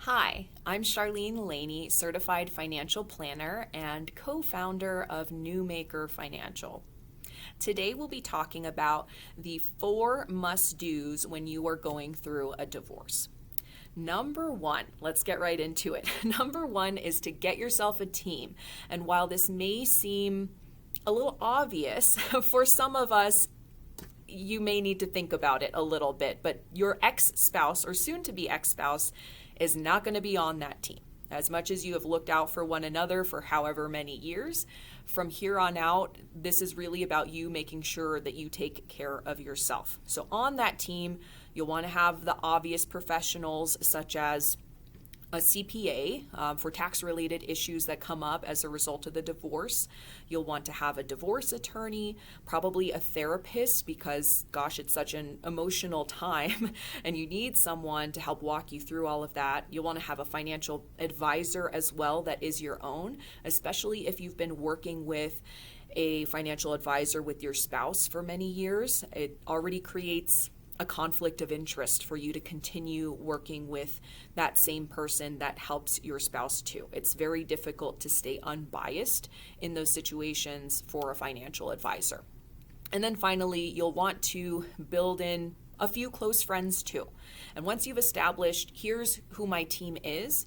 Hi, I'm Charlene Laney, Certified Financial Planner and co-founder of Newmaker Financial. Today we'll be talking about the 4 must-dos when you are going through a divorce. Number 1, let's get right into it. Number 1 is to get yourself a team. And while this may seem a little obvious, for some of us, you may need to think about it a little bit, but your ex-spouse or soon-to-be ex-spouse is not going to be on that team. As much as you have looked out for one another for however many years, from here on out, this is really about you making sure that you take care of yourself. So on that team, you'll want to have the obvious professionals such as a CPA for tax-related issues that come up as a result of the divorce. You'll want to have a divorce attorney, probably a therapist because, gosh, it's such an emotional time and you need someone to help walk you through all of that. You'll want to have a financial advisor as well that is your own, especially if you've been working with a financial advisor with your spouse for many years. It already creates a conflict of interest for you to continue working with that same person that helps your spouse too. It's very difficult to stay unbiased in those situations for a financial advisor. And then finally, you'll want to build in a few close friends too. And once you've established, here's who my team is,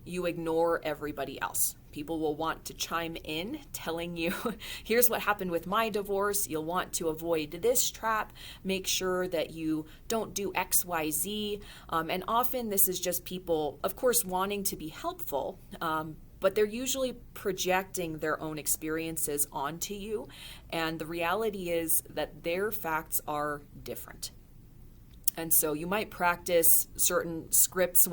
you ignore everybody else. People will want to chime in telling you, here's what happened with my divorce. You'll want to avoid this trap. Make sure that you don't do X, Y, Z. And often this is just people, of course, wanting to be helpful, but they're usually projecting their own experiences onto you. And the reality is that their facts are different. And so you might practice certain scripts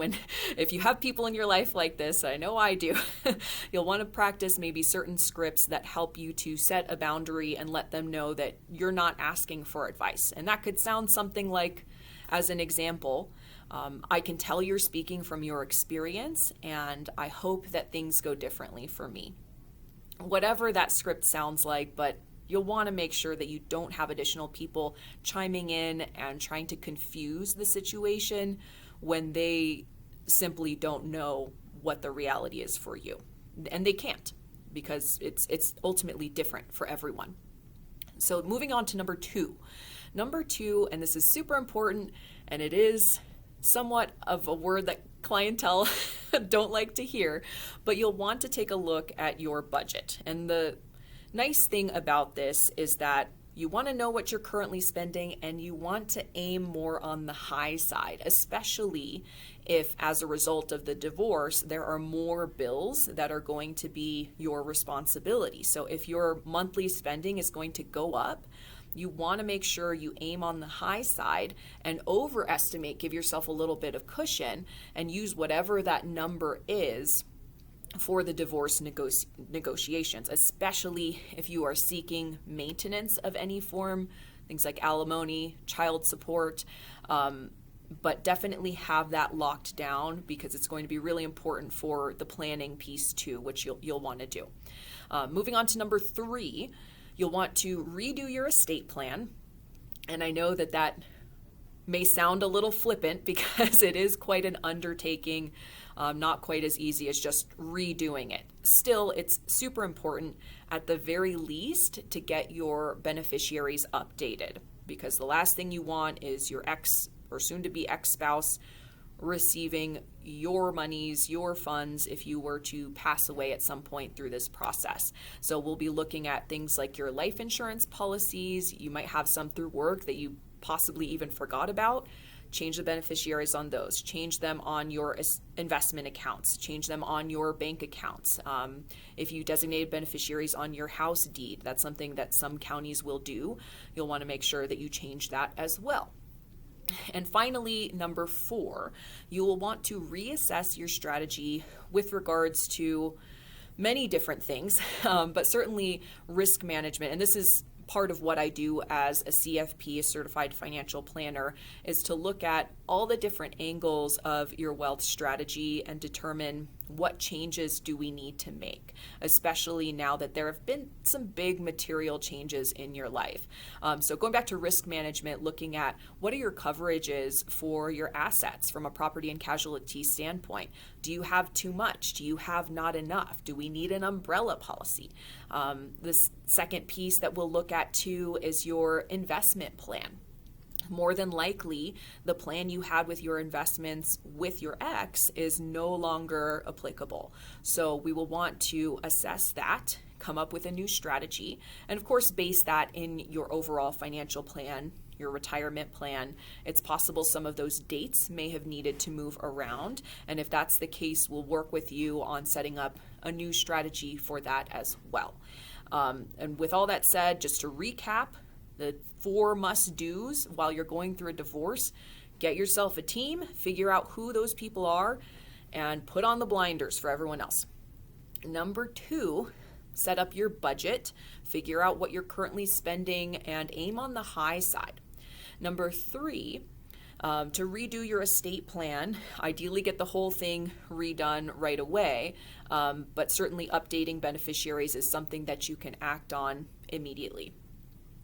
if you have people in your life like this, I know I do, you'll want to practice maybe certain scripts that help you to set a boundary and let them know that you're not asking for advice. And that could sound something like, as an example, I can tell you're speaking from your experience and I hope that things go differently for me. Whatever that script sounds like, but you'll want to make sure that you don't have additional people chiming in and trying to confuse the situation when they simply don't know what the reality is for you. And they can't, because it's ultimately different for everyone. So moving on to number 2. Number 2, and this is super important, and it is somewhat of a word that clientele don't like to hear, but you'll want to take a look at your budget. And the nice thing about this is that you want to know what you're currently spending and you want to aim more on the high side, especially if as a result of the divorce, there are more bills that are going to be your responsibility. So if your monthly spending is going to go up, you want to make sure you aim on the high side and overestimate, give yourself a little bit of cushion and use whatever that number is for the divorce negotiations, especially if you are seeking maintenance of any form, things like alimony, child support, but definitely have that locked down because it's going to be really important for the planning piece too, which you'll want to do. Moving on to number 3, you'll want to redo your estate plan. And I know that may sound a little flippant because it is quite an undertaking, not quite as easy as just redoing it. Still, it's super important at the very least to get your beneficiaries updated, because the last thing you want is your ex or soon-to-be ex-spouse receiving your monies, your funds, if you were to pass away at some point through this process. So we'll be looking at things like your life insurance policies. You might have some through work that you possibly even forgot about. Change the beneficiaries on those. Change them on your investment accounts. Change them on your bank accounts. If you designated beneficiaries on your house deed, that's something that some counties will do. You'll want to make sure that you change that as well. And finally, number 4, you will want to reassess your strategy with regards to many different things, but certainly risk management. And this is part of what I do as a CFP, a certified financial planner, is to look at all the different angles of your wealth strategy and determine what changes do we need to make, especially now that there have been some big material changes in your life. So going back to risk management, looking at what are your coverages for your assets from a property and casualty standpoint. Do you have too much? Do you have not enough? Do we need an umbrella policy? This second piece that we'll look at too is your investment plan. More than likely, the plan you had with your investments with your ex is no longer applicable. So we will want to assess that, come up with a new strategy, and of course base that in your overall financial plan, your retirement plan. It's possible some of those dates may have needed to move around, and if that's the case, we'll work with you on setting up a new strategy for that as well. And with all that said, just to recap, the 4 must-dos while you're going through a divorce: get yourself a team, figure out who those people are, and put on the blinders for everyone else. Number 2, set up your budget, figure out what you're currently spending, and aim on the high side. Number 3, to redo your estate plan, ideally get the whole thing redone right away, but certainly updating beneficiaries is something that you can act on immediately.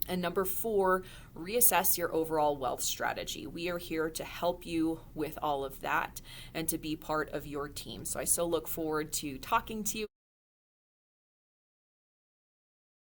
And number 4, reassess your overall wealth strategy. We are here to help you with all of that and to be part of your team. So I so look forward to talking to you.